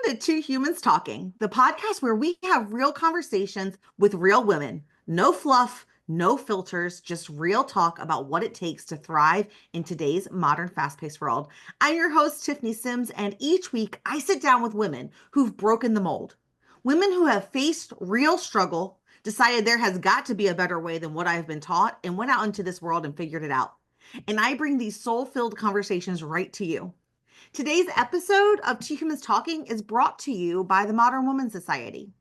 to Two Humans Talking, the podcast where we have real conversations with real women. No fluff, no filters, just real talk about what it takes to thrive in today's modern, fast-paced world. I'm your host, Tiffany Simms, and each week I sit down with women who've broken the mold. Women who have faced real struggle, decided there has got to be a better way than what I've been taught, and went out into this world and figured it out. And I bring these soul-filled conversations right to you. Today's episode of Two Humans Talking is brought to you by the Modern Women's Society.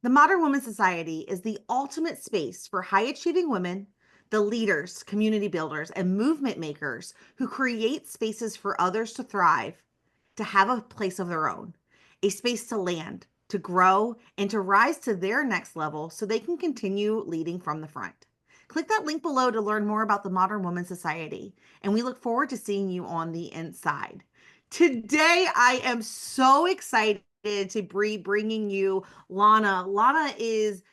The Modern Women's Society is the ultimate space for high achieving women, the leaders, community builders, and movement makers who create spaces for others to thrive, to have a place of their own, a space to land, to grow, and to rise to their next level so they can continue leading from the front. Click that link below to learn more about the Modern Women's Society, and we look forward to seeing you on the inside. Today, I am so excited to be bringing you Lana. Lana is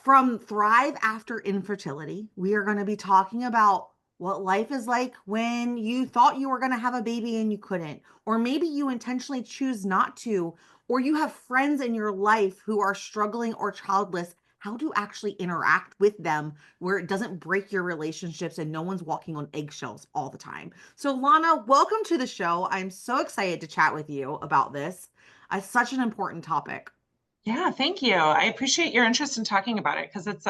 from Thrive After Infertility. We are going to be talking about what life is like when you thought you were going to have a baby and you couldn't, or maybe you intentionally choose not to, or you have friends in your life who are struggling or childless. How to actually interact with them where it doesn't break your relationships and no one's walking on eggshells all the time. So Lana, welcome to the show. I'm so excited to chat with you about this. It's such an important topic. Yeah, thank you. I appreciate your interest in talking about it because it's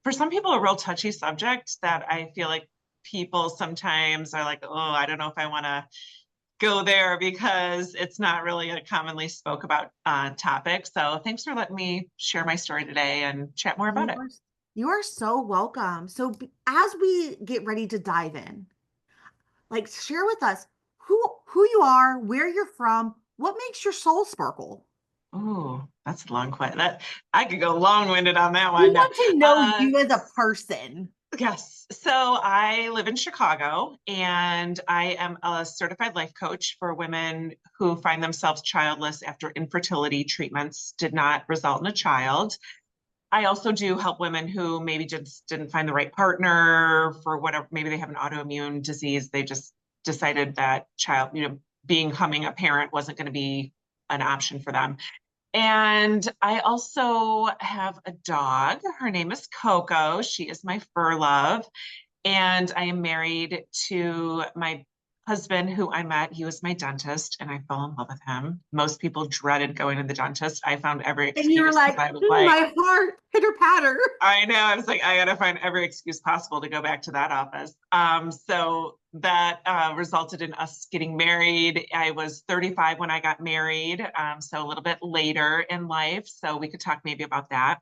for some people, a real touchy subject that I feel like people sometimes are like, oh, I don't know if I want to go there because it's not really a commonly spoke about topic. So thanks for letting me share my story today and chat more about it. You are so welcome. So as we get ready to dive in, like share with us who you are, where you're from, what makes your soul sparkle? Oh, that's a long question. That I could go long-winded on that We one. want to know you as a person. Yes. So I live in Chicago and I am a certified life coach for women who find themselves childless after infertility treatments did not result in a child. I also do help women who maybe just didn't find the right partner for whatever, maybe they have an autoimmune disease. They just decided that becoming a parent wasn't going to be an option for them. And I also have a dog. Her name is Coco. She is my fur love. And I am married to my husband, who I met. He was my dentist, and I fell in love with him. Most people dreaded going to the dentist. I found every excuse. And you were like, I was like, my heart, pitter patter. I know. I was like, I got to find every excuse possible to go back to that office. So that resulted in us getting married. I was 35 when I got married, so a little bit later in life. So we could talk maybe about that.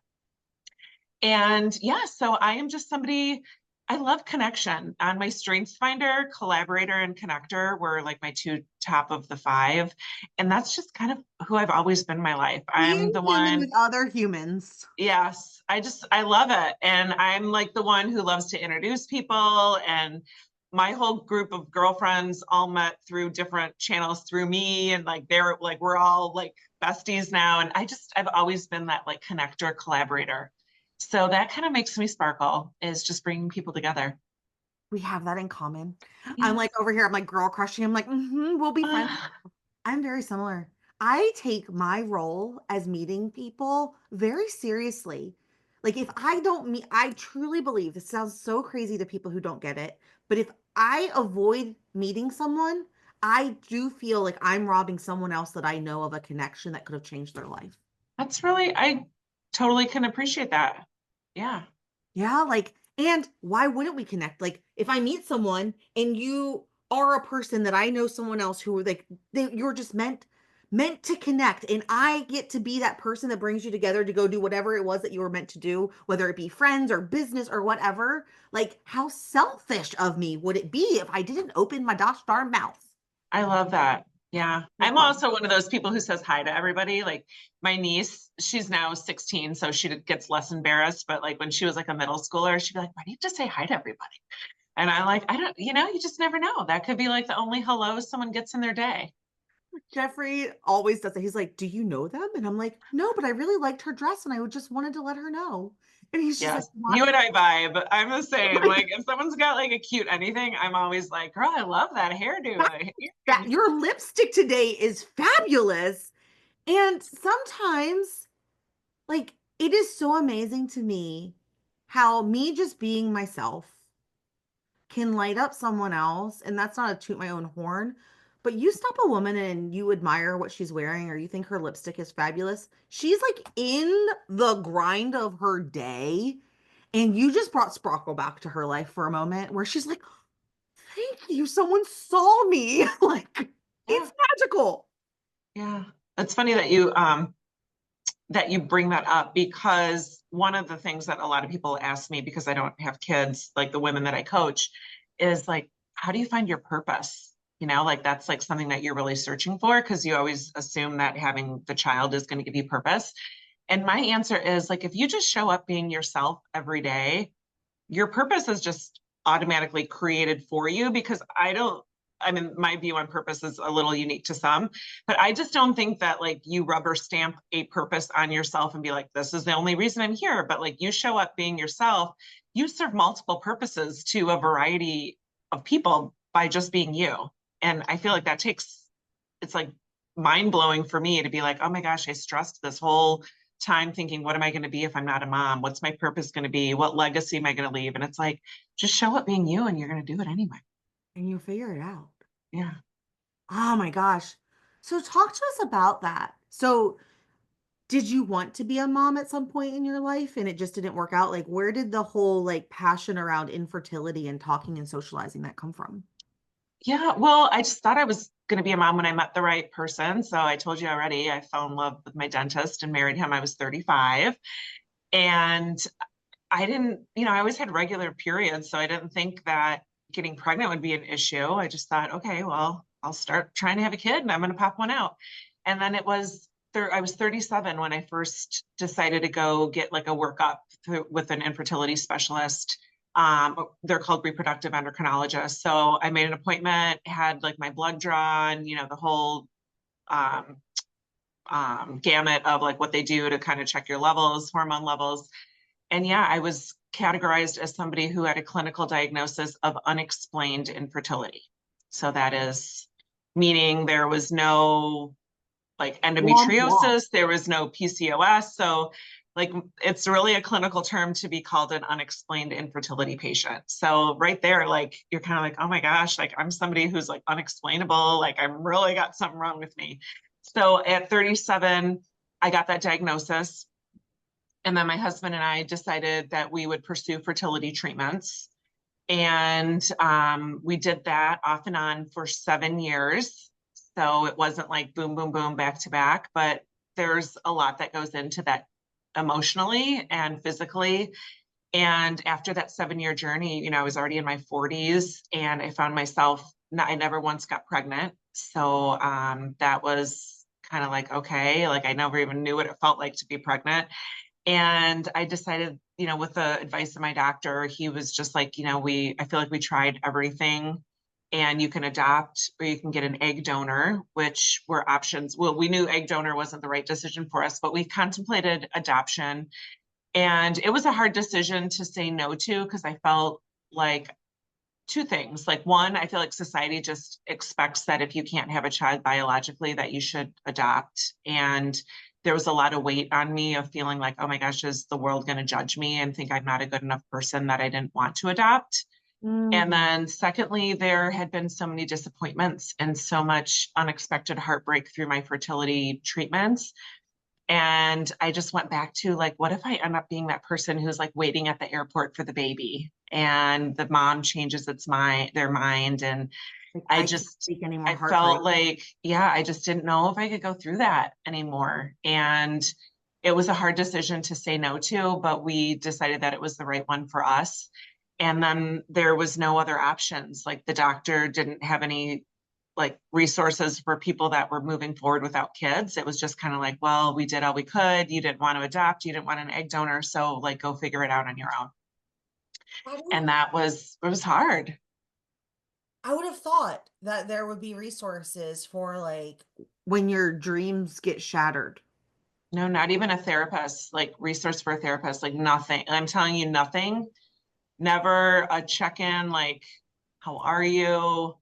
And yeah, so I am just somebody, I love connection. On my Strengths Finder, collaborator and connector were like my two top of the five. And that's just kind of who I've always been in my life. I'm the one with other humans. Yes, I love it. And I'm like the one who loves to introduce people. And my whole group of girlfriends all met through different channels through me. And like, we're all like besties now. And I've always been that like connector collaborator. So that kind of makes me sparkle, is just bringing people together. We have that in common. Yeah. I'm like over here, I'm like girl crushing. I'm like, we'll be friends. I'm very similar. I take my role as meeting people very seriously. Like if I don't meet, I truly believe this sounds so crazy to people who don't get it, but if I avoid meeting someone, I do feel like I'm robbing someone else that I know of a connection that could have changed their life. I totally can appreciate that. Yeah. Yeah, like, and why wouldn't we connect? Like, if I meet someone and you are a person that I know someone else who like you're just meant to connect, and I get to be that person that brings you together to go do whatever it was that you were meant to do, whether it be friends or business or whatever. Like, how selfish of me would it be if I didn't open my gosh darn mouth? I love that. Yeah. I'm also one of those people who says hi to everybody. Like my niece, she's now 16, so she gets less embarrassed. But like when she was like a middle schooler, she'd be like, why do you have to say hi to everybody? And I like, I don't, you just never know. That could be like the only hello someone gets in their day. Jeffrey always does it. He's like, do you know them? And I'm like, no, but I really liked her dress and I just wanted to let her know. And he's just Yes, like, you and I vibe. I'm the same. Like if someone's got like a cute anything, I'm always like, girl, I love that hairdo. That your lipstick today is fabulous. And sometimes, like, it is so amazing to me how me just being myself can light up someone else. And that's not a toot my own horn, but you stop a woman and you admire what she's wearing or you think her lipstick is fabulous. She's like in the grind of her day. And you just brought Sprockle back to her life for a moment where she's like, thank you, someone saw me. Like, Yeah. it's magical. Yeah. It's funny that you bring that up, because one of the things that a lot of people ask me, because I don't have kids, like the women that I coach, is like, how do you find your purpose? You know, like that's like something that you're really searching for, because you always assume that having the child is going to give you purpose. And my answer is like, if you just show up being yourself every day, your purpose is just automatically created for you. Because I mean, my view on purpose is a little unique to some, but I just don't think that like you rubber stamp a purpose on yourself and be like, this is the only reason I'm here. But like you show up being yourself, you serve multiple purposes to a variety of people by just being you. And I feel like it's like mind blowing for me to be like, oh my gosh, I stressed this whole time thinking, what am I going to be if I'm not a mom? What's my purpose going to be? What legacy am I going to leave? And it's like, just show up being you and you're going to do it anyway. And you figure it out. Yeah. Oh my gosh. So talk to us about that. So did you want to be a mom at some point in your life and it just didn't work out? Like, where did the whole like passion around infertility and talking and socializing that come from? Yeah. Well, I just thought I was going to be a mom when I met the right person. So I told you already, I fell in love with my dentist and married him. I was 35. And I didn't, I always had regular periods. So I didn't think that getting pregnant would be an issue. I just thought, okay, well, I'll start trying to have a kid and I'm going to pop one out. And then I was 37 when I first decided to go get like a workup with an infertility specialist. They're called reproductive endocrinologists. So I made an appointment, had like my blood drawn, the whole um, gamut of like what they do to kind of check your levels, hormone levels. And yeah, I was categorized as somebody who had a clinical diagnosis of unexplained infertility. So that is meaning there was no like Womp womp. endometriosis, there was no PCOS. So like it's really a clinical term to be called an unexplained infertility patient. So right there, like you're kind of like, oh my gosh, like I'm somebody who's like unexplainable, like I'm really got something wrong with me. So at 37, I got that diagnosis. And then my husband and I decided that we would pursue fertility treatments. And we did that off and on for 7 years. So it wasn't like boom, boom, boom, back to back, but there's a lot that goes into that emotionally and physically. And after that 7 year journey, I was already in my 40s and I found myself, I never once got pregnant. So that was kind of like, okay, like I never even knew what it felt like to be pregnant. And I decided, with the advice of my doctor, he was just like, I feel like we tried everything and you can adopt or you can get an egg donor, which were options. Well, we knew egg donor wasn't the right decision for us, but we contemplated adoption. And it was a hard decision to say no to because I felt like two things. Like one, I feel like society just expects that if you can't have a child biologically, that you should adopt. And there was a lot of weight on me of feeling like, oh my gosh, is the world going to judge me and think I'm not a good enough person that I didn't want to adopt? And Mm. then secondly, there had been so many disappointments and so much unexpected heartbreak through my fertility treatments. And I just went back to like, what if I end up being that person who's like waiting at the airport for the baby and the mom changes their mind. And Like, I I can't just, take any more I felt heartbreak. like, yeah, I just didn't know if I could go through that anymore. And it was a hard decision to say no to, but we decided that it was the right one for us. And then there was no other options. Like the doctor didn't have any like resources for people that were moving forward without kids. It was just kind of like, well, we did all we could. You didn't want to adopt, you didn't want an egg donor, so like go figure it out on your own. I would And it was hard. I would have thought that there would be resources for like when your dreams get shattered. No, not even a therapist, like resource for a therapist, like nothing. I'm telling you, nothing. Never a check-in, like, how are you?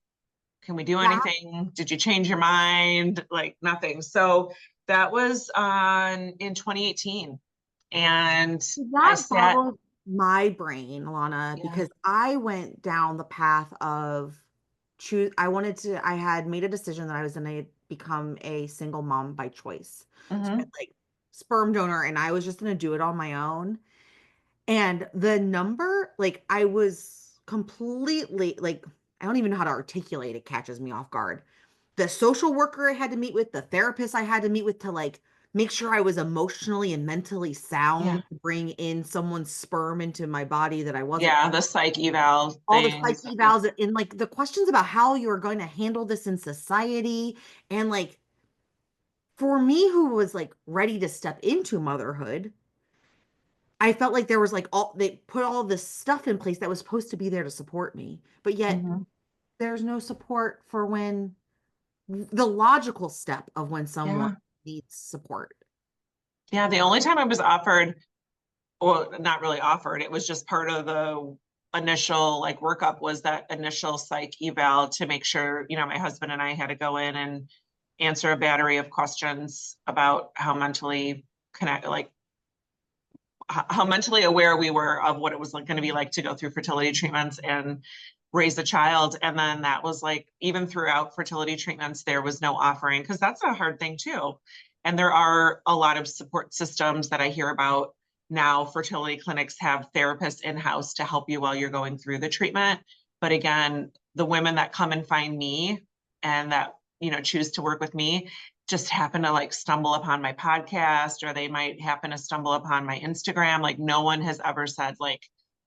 Can we do That anything? Did you change your mind? Like nothing. So That was on in 2018. And I That sat, boggles my brain, Lana, yeah. because I went down the path of I had made a decision that I was going to become a single mom by choice. So I Hmm. had like sperm donor and I was just going to do it on my own. And the number, like, I was completely, like, I don't even know how to articulate it, catches me off guard. The social worker I had to meet with, the therapist I had to meet with to, like, make sure I was emotionally and mentally Yeah. sound to bring in someone's sperm into my body that I wasn't, Yeah. The psych eval all the psych things. Yeah. evals and, like, the questions about how you're going to handle this in society. And, like, for me, who was, like, ready to step into motherhood, I felt like there was like they put all this stuff in place that was supposed to be there to support me, but yet Hmm. there's no support for when the logical step of when someone Yeah. needs support. Yeah. The only time I was offered, well, not really offered, it was just part of the initial like workup was that initial psych eval to make sure, my husband and I had to go in and answer a battery of questions about how mentally connect, like how mentally aware we were of what it was like going to be like to go through fertility treatments and raise a child. And then that was like, even throughout fertility treatments, there was no offering because that's a hard thing too. And there are a lot of support systems that I hear about now. Fertility clinics have therapists in-house to help you while you're going through the treatment. But again, the women that come and find me and that, choose to work with me just happen to like stumble upon my podcast, or they might happen to stumble upon my Instagram. Like no one has ever said like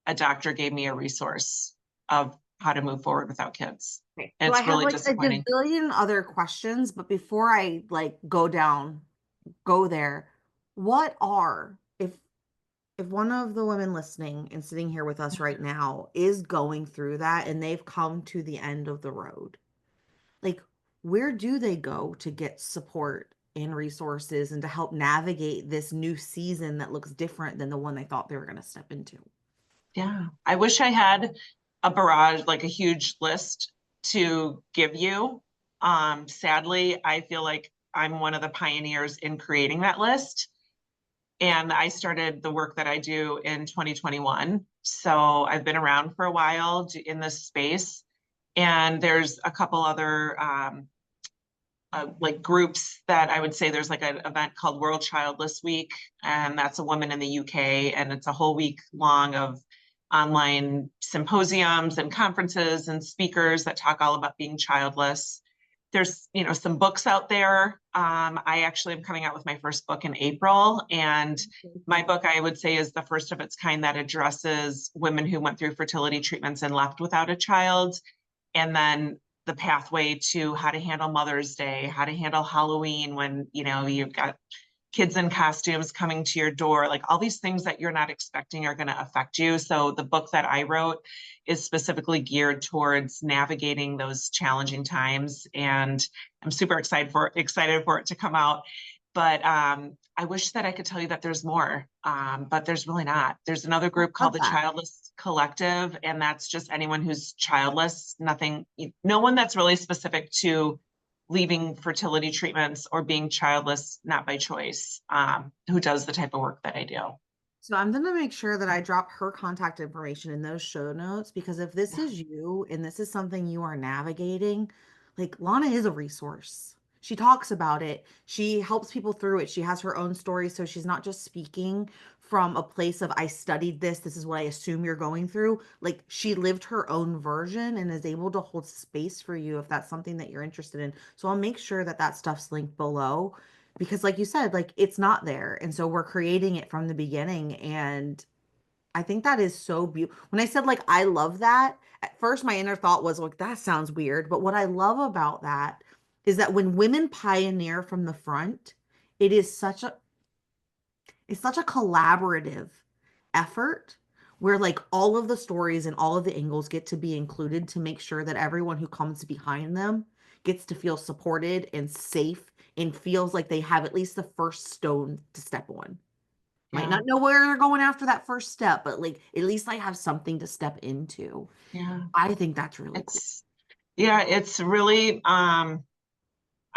a doctor gave me a resource of how to move forward without kids. Okay. And So I it's have really like a disappointing. gazillion other questions, but before I like go there, what are if one of the women listening and sitting here with us right now is going through that and they've come to the end of the road, like where do they go to get support and resources and to help navigate this new season that looks different than the one they thought they were going to step into? Yeah. I wish I had a barrage, like a huge list to give you. Sadly, I feel like I'm one of the pioneers in creating that list. And I started the work that I do in 2021. So I've been around for a while in this space. And there's a couple other like groups that I would say there's like an event called World Childless Week, and that's a woman in the UK, and it's a whole week long of online symposiums and conferences and speakers that talk all about being childless. There's, some books out there. I actually am coming out with my first book in April, and my book, I would say, is the first of its kind that addresses women who went through fertility treatments and left without a child, and then the pathway to how to handle Mother's Day, how to handle Halloween when, you've got kids in costumes coming to your door, like all these things that you're not expecting are going to affect you. So the book that I wrote is specifically geared towards navigating those challenging times. And I'm super excited for it to come out. But I wish that I could tell you that there's more, but there's really not. There's another I group love called the that. Childless Collective, and that's just anyone who's childless, nothing, no one that's really specific to leaving fertility treatments or being childless, not by choice, who does the type of work that I do. So I'm going to make sure that I drop her contact information in those show notes because if this Yeah. is you and this is something you are navigating, like Lana is a resource. She talks about it. She helps people through it. She has her own story. So she's not just speaking from a place of, I studied this. This is what I assume you're going through. Like she lived her own version and is able to hold space for you if that's something that you're interested in. So I'll make sure that that stuff's linked below because like you said, like it's not there. And so we're creating it from the beginning. And I think that is so beautiful. When I said like I love that, at first my inner thought was like that sounds weird, but what I love about that is that when women pioneer from the front, it is such a collaborative effort where like all of the stories and all of the angles get to be included to make sure that everyone who comes behind them gets to feel supported and safe and feels like they have at least the first stone to step on. Might Yeah. not know where they're going after that first step, but like at least I have something to step into. Yeah. I think that's really cool. It's, yeah, it's really,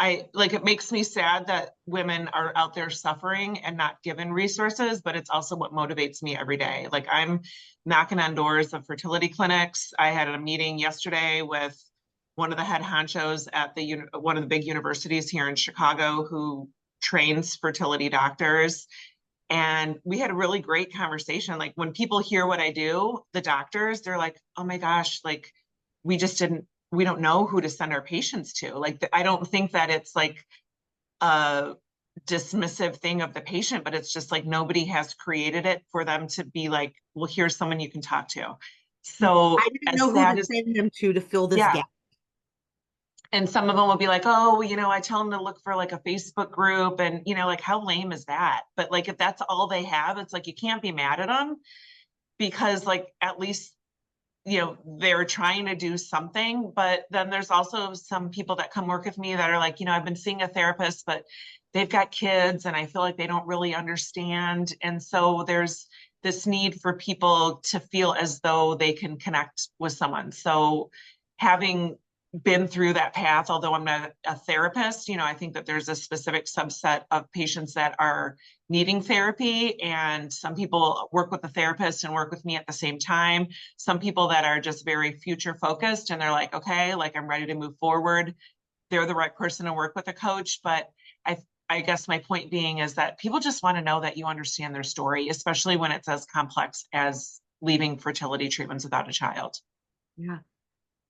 it makes me sad that women are out there suffering and not given resources, but it's also what motivates me every day. Like I'm knocking on doors of fertility clinics. I had a meeting yesterday with one of the head honchos at one of the big universities here in Chicago who trains fertility doctors. And we had a really great conversation. Like when people hear what I do, the doctors, they're like, oh my gosh, like we don't know who to send our patients to. Like, I don't think that it's like a dismissive thing of the patient, but it's just like nobody has created it for them to be like, well, here's someone you can talk to. I So didn't as know who sad to as, send them to fill this yeah. gap. And some of them will be like, oh, I tell them to look for like a Facebook group. And, like, how lame is that? But like, if that's all they have, it's like, you can't be mad at them because like, at least they're trying to do something. But then there's also some people that come work with me that are like, I've been seeing a therapist, but they've got kids and I feel like they don't really understand. And so there's this need for people to feel as though they can connect with someone. So having been through that path, although I'm not a therapist, I think that there's a specific subset of patients that are needing therapy. And some people work with the therapist and work with me at the same time. Some people that are just very future focused and they're like, okay, like I'm ready to move forward. They're the right person to work with a coach. But I guess my point being is that people just want to know that you understand their story, especially when it's as complex as leaving fertility treatments without a child. Yeah.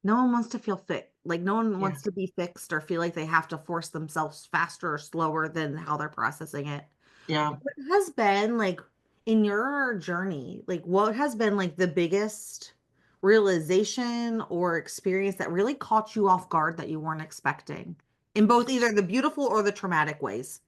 No one wants to feel fit. Like no one Yeah. wants to be fixed or feel like they have to force themselves faster or slower than how they're processing it. Yeah. What has been like in your journey, like what has been like the biggest realization or experience that really caught you off guard that you weren't expecting in both either the beautiful or the traumatic ways?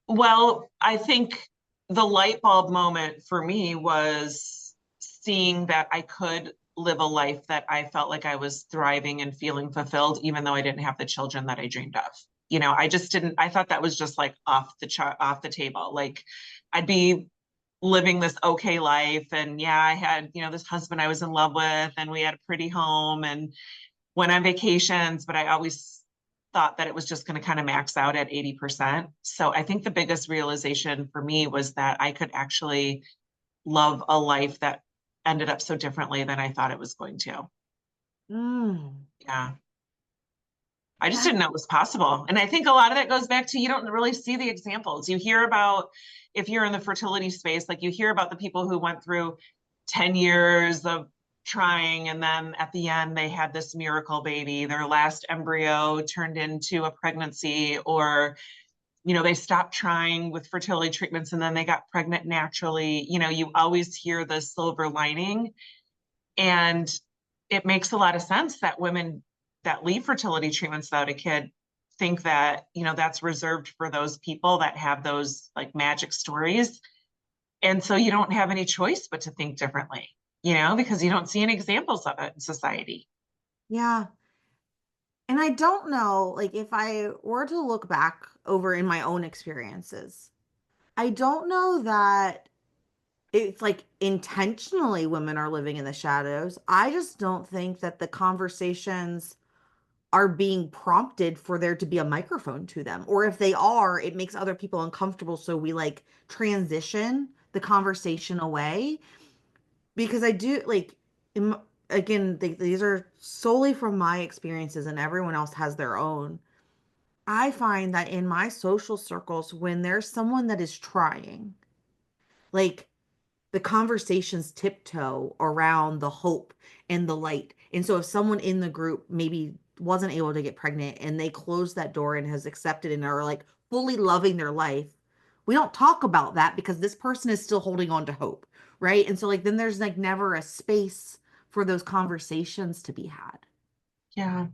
Well, I think the light bulb moment for me was seeing that I could live a life that I felt like I was thriving and feeling fulfilled, even though I didn't have the children that I dreamed of. I just didn't, I thought that was just like off the table. Like I'd be living this okay life. And yeah, I had, this husband I was in love with, and we had a pretty home and went on vacations, but I always thought that it was just going to kind of max out at 80%. So I think the biggest realization for me was that I could actually love a life that ended up so differently than I thought it was going to. Mm, Yeah. I just that, didn't know it was possible. And I think a lot of that goes back to you don't really see the examples. You hear about, if you're in the fertility space, like you hear about the people who went through 10 years of trying, and then at the end they had this miracle baby, their last embryo turned into a pregnancy, or they stopped trying with fertility treatments and then they got pregnant naturally. You always hear the silver lining, and it makes a lot of sense that women that leave fertility treatments without a kid think that that's reserved for those people that have those like magic stories. And so you don't have any choice but to think differently, because you don't see any examples of it in society. yeah. And I don't know, like if I were to look back over in my own experiences, I don't know that it's like intentionally women are living in the shadows. I just don't think that the conversations are being prompted for there to be a microphone to them. Or if they are, it makes other people uncomfortable. So we like transition the conversation away. Because I do like, again, these are solely from my experiences and everyone else has their own. I find that in my social circles, when there's someone that is trying, like the conversations tiptoe around the hope and the light. And so if someone in the group maybe wasn't able to get pregnant and they closed that door and has accepted and are like fully loving their life, we don't talk about that because this person is still holding on to hope, right? And so like then there's like never a space for those conversations to be had. Yeah,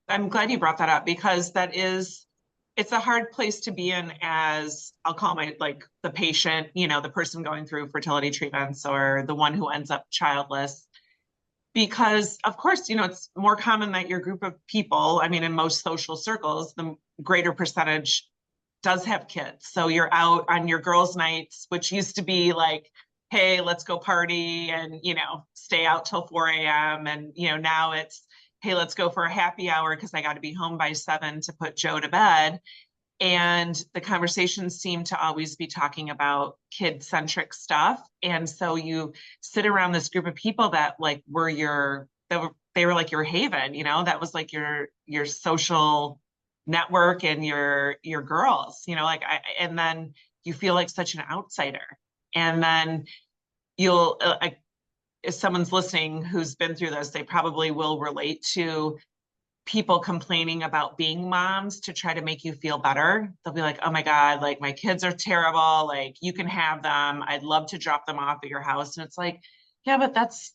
I'm glad you brought that up because it's a hard place to be in as I'll call my like the patient, the person going through fertility treatments or the one who ends up childless. Because of course, it's more common that your group of people, I mean, in most social circles, the greater percentage does have kids. So you're out on your girls' nights, which used to be like, hey, let's go party and, stay out till 4 a.m. And, now it's hey, let's go for a happy hour because I got to be home by 7 to put Joe to bed. And the conversations seem to always be talking about kid-centric stuff. And so you sit around this group of people that like were your they were like your haven, that was like your social network and your girls, like and then you feel like such an outsider. And then you'll if someone's listening who's been through this, they probably will relate to people complaining about being moms to try to make you feel better. They'll be like, oh my God, like my kids are terrible. Like you can have them. I'd love to drop them off at your house. And it's like, yeah, but that's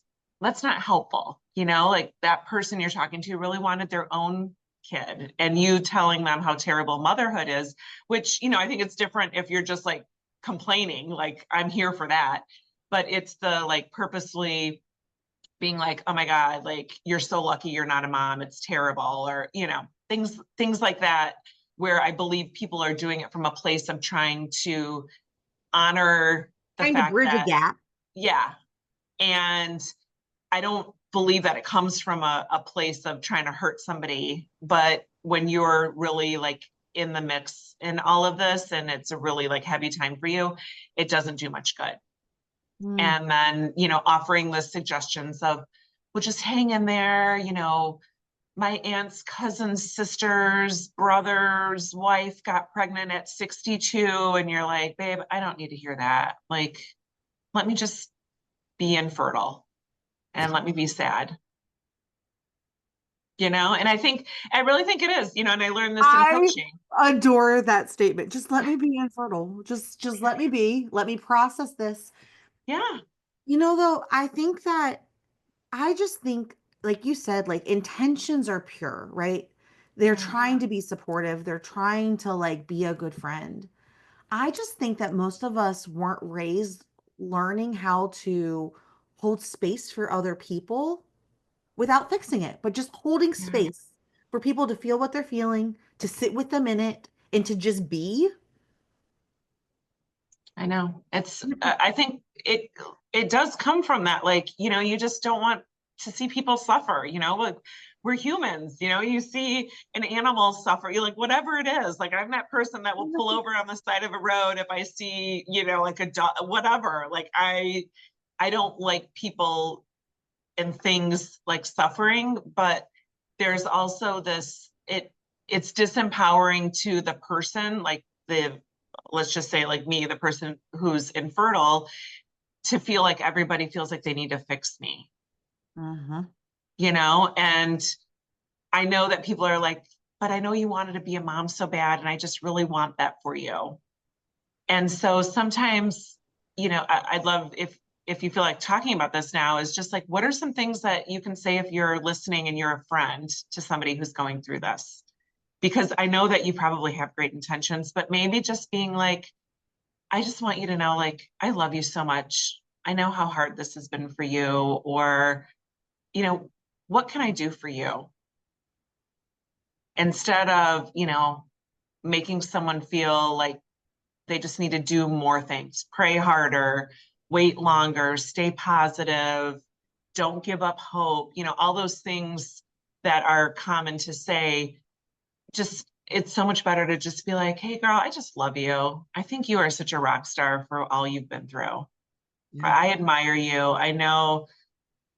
not helpful. Like that person you're talking to really wanted their own kid, and you telling them how terrible motherhood is, which, I think it's different if you're just like complaining, like I'm here for that. But it's the like purposely being like, oh my God, like you're so lucky you're not a mom, it's terrible, or things like that, where I believe people are doing it from a place of trying to honor the Trying to fact bridge a that, gap. yeah. And I don't believe that it comes from a place of trying to hurt somebody, but when you're really like in the mix in all of this and it's a really like heavy time for you, it doesn't do much good. Mm. And then, offering the suggestions of, well, just hang in there, my aunt's cousin's sister's brother's wife got pregnant at 62. And you're like, babe, I don't need to hear that. Like, let me just be infertile and let me be sad. And I really think it is, and I learned this in I coaching. adore that statement. Just let me be infertile. Just let me be. Let me process this. Yeah, Though, I just think, like you said, like intentions are pure, right? They're yeah, trying to be supportive. They're trying to like be a good friend. I just think that most of us weren't raised learning how to hold space for other people without fixing it, but just holding yeah. space for people to feel what they're feeling, to sit with them in it, and to just be. I know. I think it does come from that. Like, you just don't want to see people suffer, like we're humans, you see an animal suffer, you're like, whatever it is, like I'm that person that will pull over on the side of a road if I see, like a dog, whatever. Like I don't like people and things like suffering, but there's also it's disempowering to the person, like let's just say like me, the person who's infertile, to feel like everybody feels like they need to fix me, Uh-huh. and I know that people are like, but I know you wanted to be a mom so bad, and I just really want that for you. And so sometimes, I'd love if you feel like talking about this now, is just like, what are some things that you can say if you're listening and you're a friend to somebody who's going through this? Because I know that you probably have great intentions, but maybe just being like, I just want you to know, like, I love you so much. I know how hard this has been for you, or, you know, what can I do for you? Instead of, making someone feel like they just need to do more things, pray harder, wait longer, stay positive, don't give up hope, all those things that are common to say. Just, it's so much better to just be like, hey, girl, I just love you. I think you are such a rock star for all you've been through. Yeah. I admire you. I know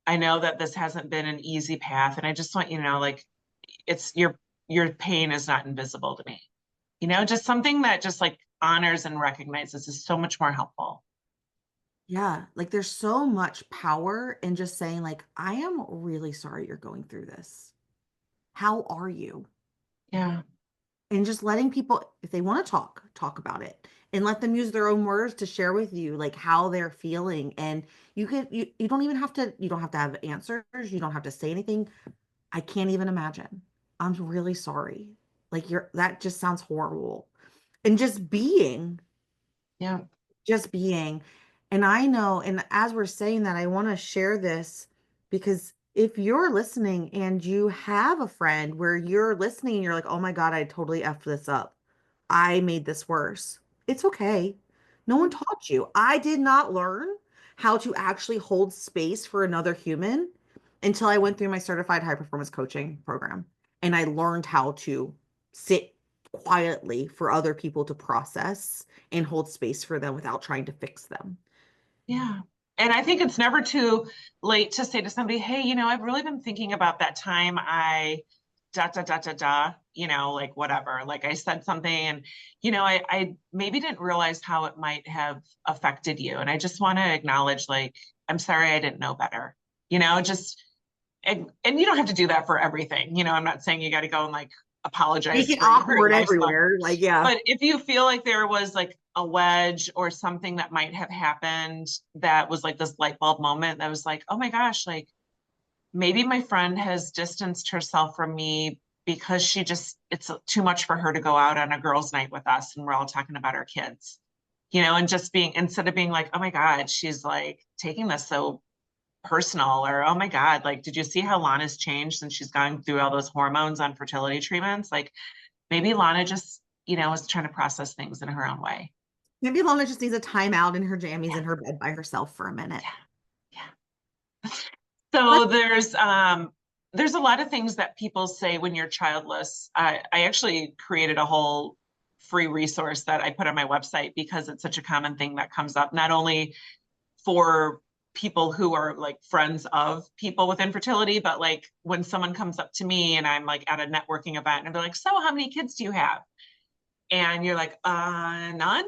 that this hasn't been an easy path. And I just want you to know, like, it's your pain is not invisible to me. Just something that just like honors and recognizes is so much more helpful. Yeah, like there's so much power in just saying like, I am really sorry you're going through this. How are you? Yeah. And just letting people, if they want to talk about it and let them use their own words to share with you like how they're feeling. And you don't even have to, you don't have to have answers. You don't have to say anything. I can't even imagine. I'm really sorry. Like that just sounds horrible. And Yeah. just being. And I know, and as we're saying that, I want to share this because if you're listening and you have a friend where you're listening and you're like, oh my God, I totally effed this up. I made this worse. It's okay. No one taught you. I did not learn how to actually hold space for another human until I went through my certified high performance coaching program and I learned how to sit quietly for other people to process and hold space for them without trying to fix them. Yeah. And I think it's never too late to say to somebody, hey, I've really been thinking about that time I like whatever. Like I said something and, I maybe didn't realize how it might have affected you. And I just want to acknowledge, like, I'm sorry I didn't know better, just, and you don't have to do that for everything. I'm not saying you got to go and like Make apologize it for your awkward life stuff. everywhere. Like, yeah. But if you feel like there was like a wedge or something that might have happened that was like this light bulb moment that was like, oh my gosh, like maybe my friend has distanced herself from me because it's too much for her to go out on a girls' night with us and we're all talking about our kids, and just instead of being like, oh my God, she's like taking this so personal, or oh my God, like, did you see how Lana's changed since she's gone through all those hormones on fertility treatments? Like, maybe Lana just, is trying to process things in her own way. Maybe Lana just needs a timeout in her jammies Yeah, in her bed by herself for a minute. yeah, yeah. So there's a lot of things that people say when you're childless. I actually created a whole free resource that I put on my website because it's such a common thing that comes up, not only for people who are like friends of people with infertility, but like when someone comes up to me and I'm like at a networking event and they're like, so how many kids do you have? And you're like, none,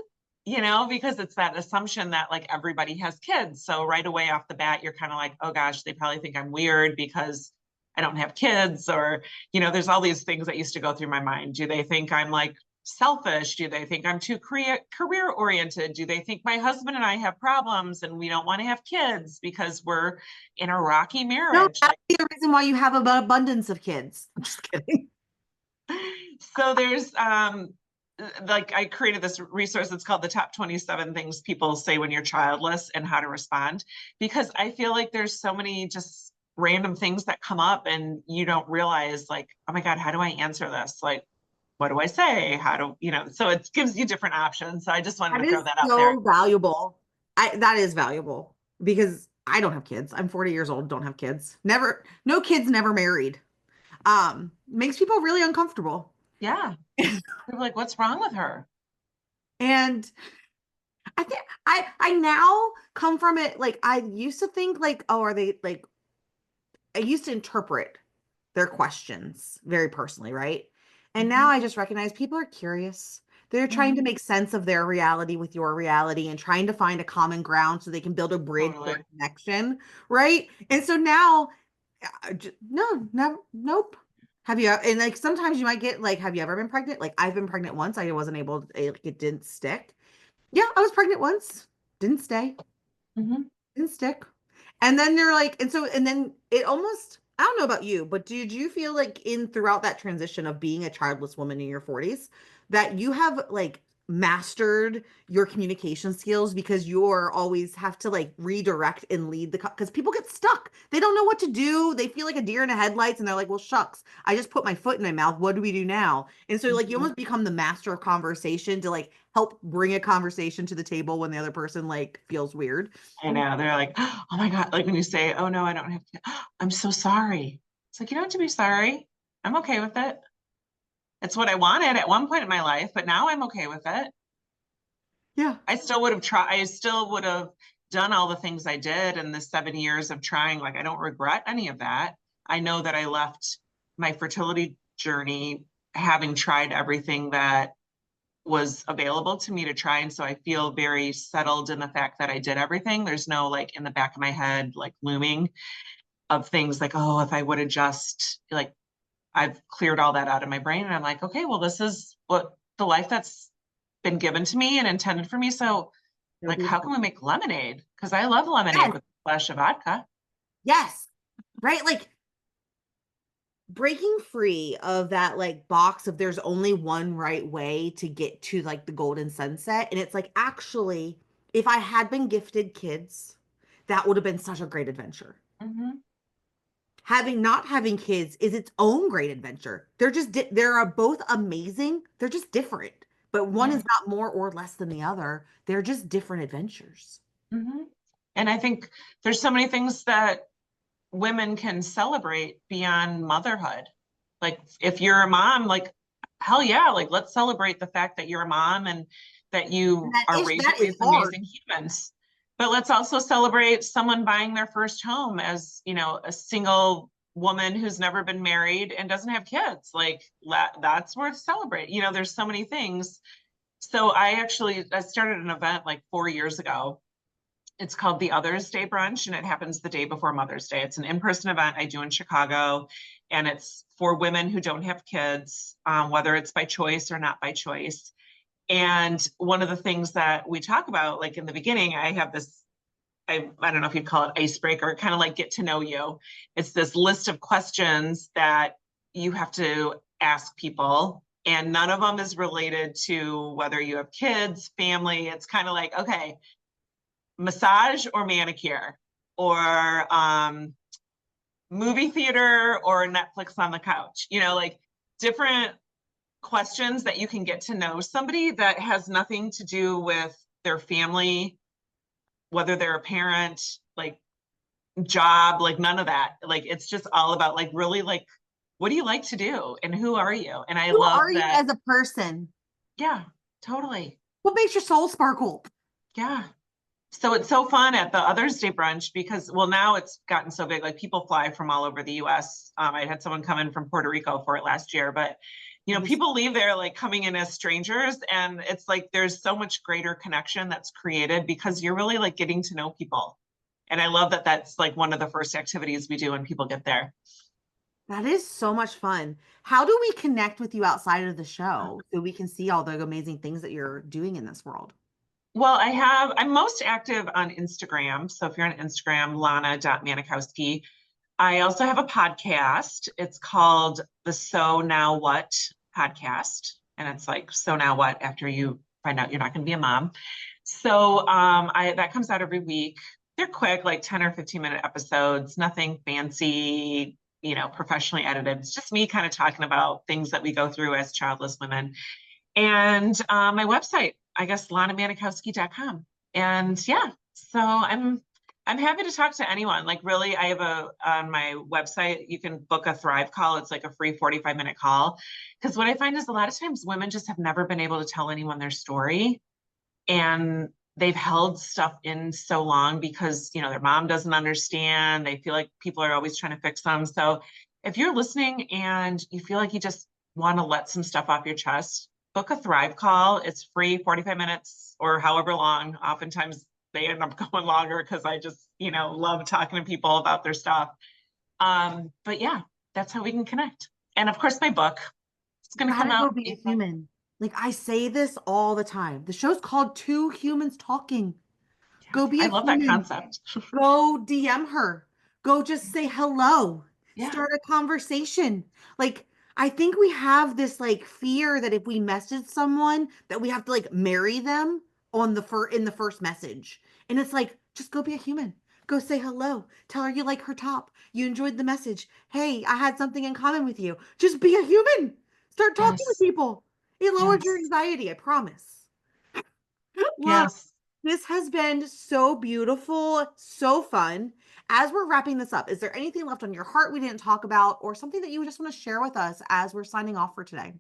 because it's that assumption that like everybody has kids. So right away off the bat, you're kind of like, oh gosh, they probably think I'm weird because I don't have kids. Or, there's all these things that used to go through my mind. Do they think I'm like selfish? Do they think I'm too career oriented? Do they think my husband and I have problems and we don't want to have kids because we're in a rocky No, marriage? that's the reason why you have an abundance of kids. I'm just kidding. So there's like I created this resource that's called the top 27 things people say when you're childless and how to respond, because I feel like there's so many just random things that come up and you don't realize like, oh my God, how do I answer this? Like, what do I say? How do, so it gives you different options. So I just wanted That to throw is that out there. so valuable. That is valuable because I don't have kids. I'm 40 years old, don't have kids. Never, no kids, never married. Makes people really uncomfortable. Yeah. People are like, what's wrong with her? And I think I now come from it like I used to think like, oh, are they like I used to interpret their questions very personally, right? And now Mm-hmm. I just recognize people are curious. They're trying to Mm-hmm. make sense of their reality with your reality and trying to find a common ground so they can build a bridge for Totally. a connection, right? And so now, no, never, nope. Have you, and like sometimes you might get like, have you ever been pregnant? Like I've been pregnant once. I wasn't able, it didn't stick. Yeah, I was pregnant once. Didn't stay. Mm-hmm. Didn't stick. And then they're like, and so, and then it almost, I don't know about you, but did you feel like in throughout that transition of being a childless woman in your 40s that you have like mastered your communication skills because you're always have to like redirect and lead the, because people get stuck. They don't know what to do. They feel like a deer in the headlights and they're like, well, shucks, I just put my foot in my mouth. What do we do now? And so like you Mm-hmm. almost become the master of conversation to like help bring a conversation to the table when the other person like feels weird. I know. They're like, oh my God. Like when you say, oh no, I don't have to, I'm so sorry. It's like, you don't have to be sorry. I'm okay with it. It's what I wanted at one point in my life, but now I'm okay with it. Yeah. I still would have done all the things I did in the 7 years of trying. Like, I don't regret any of that. I know that I left my fertility journey having tried everything that was available to me to try. And so I feel very settled in the fact that I did everything. There's no like in the back of my head, like looming of things like, oh, if I would have just like, I've cleared all that out of my brain. And I'm like, okay, well, this is what the life that's been given to me and intended for me. So So like, how beautiful. can we make lemonade? Because I love lemonade Yes. with a splash of vodka. Yes. Right? Like breaking free of that like box of there's only one right way to get to like the golden sunset. And it's like, actually, if I had been gifted kids, that would have been such a great adventure. Mm-hmm. Having not having kids is its own great adventure. They're just they are both amazing. They're just different. But one Yeah. is not more or less than the other. They're just different adventures. Mm-hmm. And I think there's so many things that women can celebrate beyond motherhood. Like if you're a mom, like hell yeah, like let's celebrate the fact that you're a mom and that And you are that raising is these hard. amazing humans. But let's also celebrate someone buying their first home as, a single woman who's never been married and doesn't have kids. Like that's worth celebrating. There's so many things. So I started an event like 4 years ago. It's called the Others Day Brunch, and it happens the day before Mother's Day. It's an in-person event I do in Chicago, and it's for women who don't have kids, whether it's by choice or not by choice. And one of the things that we talk about, like in the beginning, I have this, I don't know if you'd call it icebreaker, kind of like get to know you. It's this list of questions that you have to ask people, and none of them is related to whether you have kids, family. It's kind of like, okay, massage or manicure or movie theater or Netflix on the couch, like different questions that you can get to know somebody that has nothing to do with their family, whether they're a parent, like job, like none of that. Like it's just all about like really like what do you like to do and who are you? And I Who are love you that. as a person? Yeah, totally. What makes your soul sparkle? Yeah. So it's so fun at the Others Day brunch because, well, now it's gotten so big. Like people fly from all over the U.S. I had someone come in from Puerto Rico for it last year, but That is people leave there like coming in as strangers, and it's like there's so much greater connection that's created because you're really like getting to know people. And I love that that's like one of the first activities we do when people get there. that is so much fun. How do we connect with you outside of the show so we can see all the amazing things that you're doing in this world? Well, I'm most active on Instagram. So if you're on Instagram, Lana.Manikowski. I also have a podcast. It's called the So Now What podcast. And it's like, so now what after you find out you're not going to be a mom. So that comes out every week. They're quick, like 10 or 15-minute episodes, nothing fancy, professionally edited. It's just me kind of talking about things that we go through as childless women. And my website, I guess, lanamanikowski.com. And yeah, so I'm happy to talk to anyone. Like really, I have on my website, you can book a Thrive call. It's like a free 45-minute call. Because what I find is a lot of times women just have never been able to tell anyone their story. And they've held stuff in so long because, their mom doesn't understand. They feel like people are always trying to fix them. So if you're listening and you feel like you just want to let some stuff off your chest, book a Thrive call. It's free, 45 minutes or however long. Oftentimes they end up going longer because I just, love talking to people about their stuff. But yeah, that's how we can connect. And of course, my book, it's going to come Gotta out go be a April. human. Like I say this all the time. The show's called Two Humans Talking. Yeah, Go be I a love that human. concept. Go DM her. Go just say hello. Yeah. Start a conversation. Like, I think we have this like fear that if we message someone that we have to like marry them on in the first message. And it's like, just go be a human. Go say hello. Tell her you like her top. You enjoyed the message. Hey, I had something in common with you. Just be a human. Start talking with Yes. people. It lowers your Yes. anxiety, I promise. Lana, Yes. this has been so beautiful, so fun. As we're wrapping this up, is there anything left on your heart we didn't talk about, or something that you just want to share with us as we're signing off for today?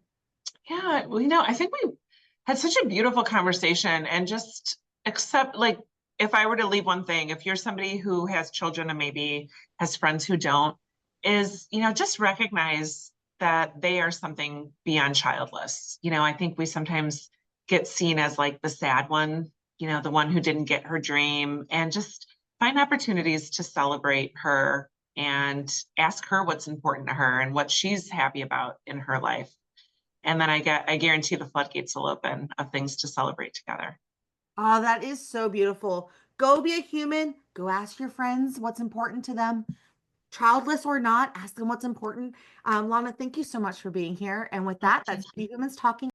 Yeah. Well, I think we had such a beautiful conversation and just accept, like, if I were to leave one thing, if you're somebody who has children and maybe has friends who don't, is, just recognize that they are something beyond childless. I think we sometimes get seen as like the sad one, the one who didn't get her dream, and just find opportunities to celebrate her and ask her what's important to her and what she's happy about in her life. And then I guarantee the floodgates will open of things to celebrate together. Oh, that is so beautiful. Go be a human. Go ask your friends what's important to them. Childless or not, ask them what's important. Lana, thank you so much for being here. And with Oh, that, thank that's you. Two Humans Talking.